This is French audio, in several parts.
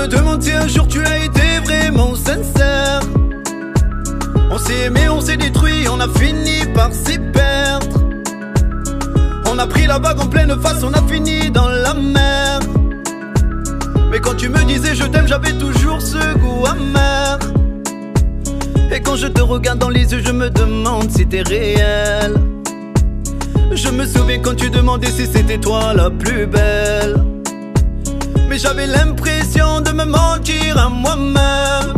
me demande si un jour tu as été vraiment sincère. On s'est aimé, on s'est détruit, on a fini par s'y perdre. On a pris la vague en pleine face, on a fini dans la mer. Mais quand tu me disais je t'aime, j'avais toujours ce goût amer. Et quand je te regarde dans les yeux, je me demande si t'es réel. Je me souviens quand tu demandais si c'était toi la plus belle. Mais j'avais l'impression de me mentir à moi-même.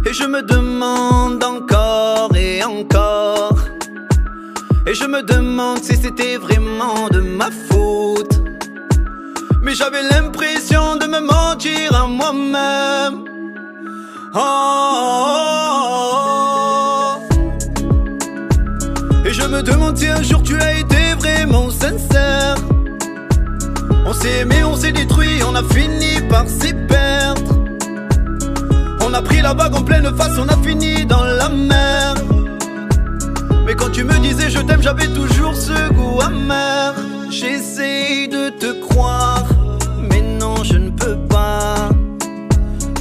Et je me demande encore et encore. Et je me demande si c'était vraiment de ma faute. Mais j'avais l'impression de me mentir à moi-même. Et je me demande si un jour tu as été vraiment sincère. On s'est aimé, on s'est détruit, on a fini par s'y perdre. On a pris la vague en pleine face, on a fini dans la mer. Mais quand tu me disais je t'aime, j'avais toujours ce goût amer. J'essaye de te croire, mais non je ne peux pas.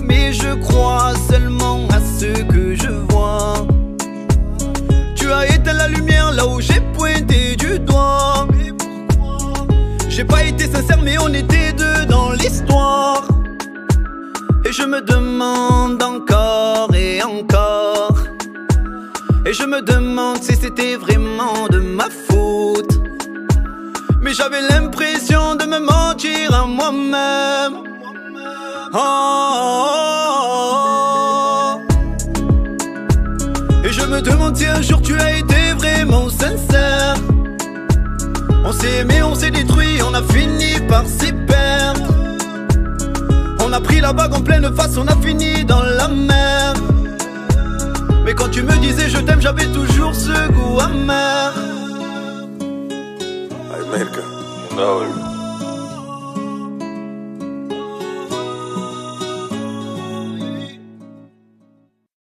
Mais je crois seulement à ce que je vois. Tu as éteint la lumière là où j'ai pointé du doigt. J'ai pas été sincère mais on était deux dans l'histoire. Et je me demande encore et encore. Et je me demande si c'était vraiment de ma faute. Mais j'avais l'impression de me mentir à moi-même. Et je me demande si un jour tu as été vraiment sincère. On s'est aimé, on s'est détruit, on a fini par s'y perdre. On a pris la vague en pleine face, on a fini dans la mer. Mais quand tu me disais je t'aime, j'avais toujours ce goût amer. Ay, merca, no.